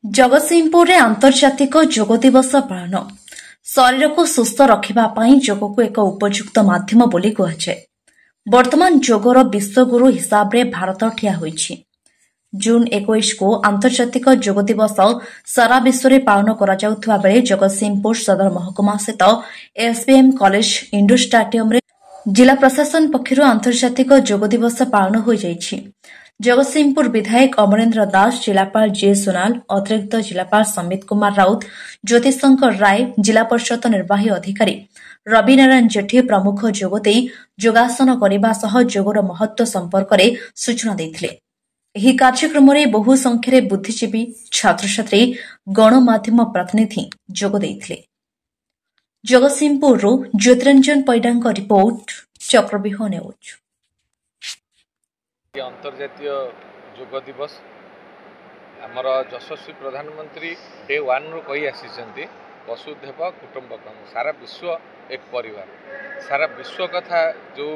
जगतसिंहपुर में आंतर्जातिक योग दिवस पालन शरीर को सुस्थ रखा योग को एक उपयुक्त मध्यम बोली कहुए। वर्तमान योगर विश्वगुरु हिसाब से भारत ठिया होइछि। जून 21 को आंतर्जातिक योग दिवस सारा विश्व में पालन करा बेले जगतसिंहपुर सदर महकुमा स्थित एसबीएम कॉलेज इंडोर स्टेडियम रे जिला प्रशासन पक्षर आंतर्जातिक योग दिवस पालन हो जाइछि। जगतसिंहपुर विधायक अमरेन्द्र दास, जिलापाल जे सोनाल, अतिरिक्त जिलापाल समित कुमार राउत, ज्योतिशंकर राय, जिला परिषद निर्वाही अधिकारी रवि नारायण जेठी प्रमुख जोगदे योगासन करने सह योगर महत्व संपर्क में सूचना देते। ଏହି କାର୍ଯ୍ୟକ୍ରମରେ ବହୁ ସଂଖ୍ୟାରେ ବୁଦ୍ଧିଜୀବୀ, ଛାତ୍ରଛାତ୍ରୀ, ଗଣମାଧ୍ୟମ ପ୍ରତିନିଧି ଯୋଗ ଦେଇଥିଲେ। ଜଗତସିଂହପୁରରୁ ଜ୍ୟୋତିରଞ୍ଜନ ପୈଡ଼ାଙ୍କ ରିପୋର୍ଟ, ଚକ୍ରବ୍ୟୁହ ନ୍ୟୁଜ୍। अंतर्जातीय योग दिवस आमर यशस्वी प्रधानमंत्री डे 1 रु कही आसी वसुधैव कुटुंबकम, सारा विश्व एक परिवार। सारा विश्व कथा जो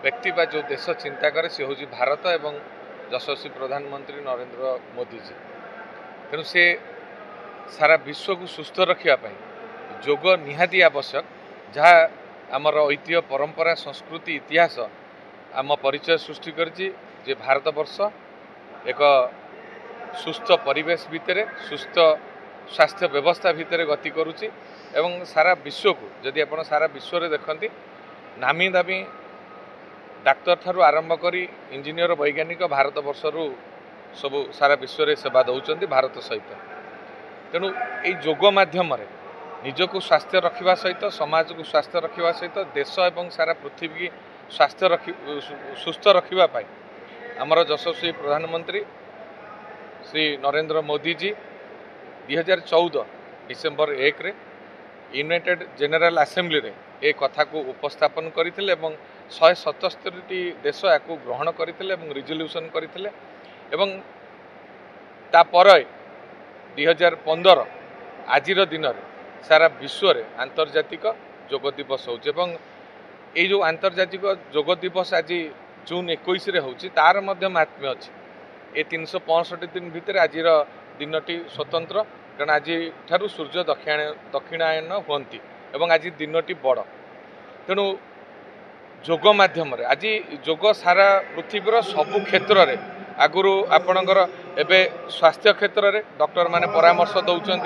व्यक्ति बा जो देश चिंता करे से हूँ भारत एवं यशस्वी प्रधानमंत्री नरेंद्र मोदी जी। तेणु से सारा विश्व को सुस्थ रखापी योग निहाती आवश्यक, जहाँ आमर ऐतिह्य परंपरा संस्कृति इतिहास आम परिचय सृष्टि करछि जे भारत वर्ष एक सुस्थ परिवेश भितर सुस्थ स्वास्थ्य व्यवस्था भितर गति करुछि एवं सारा विश्व को जदि आप सारा विश्व रे देखंती नामी दामी डाक्तर ठारू आरंभ करी इंजीनियर वैज्ञानिक भारत वर्षरू सब सारा विश्व रे सेवा दौरान भारत सहित। तेणु ये योग माध्यम निजक स्वास्थ्य रखा सहित समाज को स्वास्थ्य रखा सहित देश एवं सारा पृथ्वी की स्वास्थ्य सुस्थ रखापी आमर यशस्वी प्रधानमंत्री श्री नरेंद्र मोदी जी 2014 डिसेम्बर 1 रे यूनाइटेड जनरल असेंबली रे ए कथा को उपस्थापन करते 177 देश या ग्रहण करते रिजोल्यूशन करते। तापर 2015 आज दिन सारा विश्व रे आंतर्जातिक योग दिवस हो। ये जो आंतर्जातिक योग दिवस आज जून 21 रे होची तार मध्य महात्म्य अच्छी। ये 365 दिन भितर आज दिनटी स्वतंत्र, कारण आज ठारू सूर्य दक्षिणायन होती एवं आज दिनटी बड़। तेणु योग माध्यम आज योग सारा पृथ्वीर सबु क्षेत्र में आगुरी आपणकर एवं स्वास्थ्य क्षेत्र में डॉक्टर माने परामर्श दौरान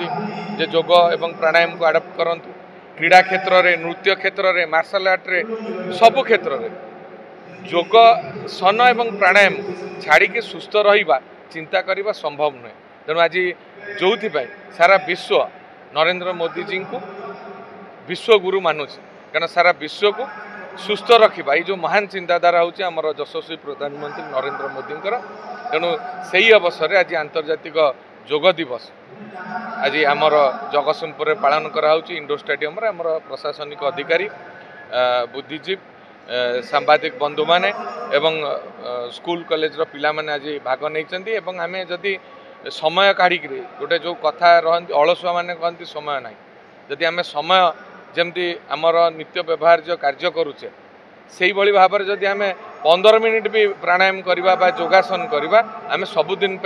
जे योग एवं प्राणायाम को आडप्ट करंतु। क्रीड़ा क्षेत्र में, नृत्य क्षेत्र में, मार्शल आर्ट रे सबु क्षेत्र में योग सन एवं प्राणायाम छाड़ी सुस्थ रहिबा चिंता करने संभव नुहे। तेणु आज जो सारा विश्व नरेंद्र मोदी जी को विश्वगुरु मानुछि, कारण सारा विश्व को सुस्थ रखा ये जो महान चिंताधारा होची आमर यशस्वी प्रधानमंत्री नरेंद्र मोदी। तेणु से ही अवसर आज आंतर्जातिक योग दिवस आज आमर जगतसिंहपुर पालन कराउछि। इंडोर स्टेडियम रे आमर प्रशासनिक अधिकारी, बुद्धिजीवी, सांबादिक बंधु माने एवं स्कूल कॉलेज रो पिला माने आज भाग नहीं। आम जदि समय काढ़ी गोटे जो कथा रहती अलसुआ मैंने कहती समय ना, जदि आम समय जमती आमर नित्य व्यवहार जो कार्य करुचे से भाव में जदि आम 15 मिनिट भी प्राणायाम करवा योगासन करवा आम सबुदिन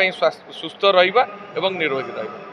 सुस्थ रहिबा एवं निरोगी रहिबा।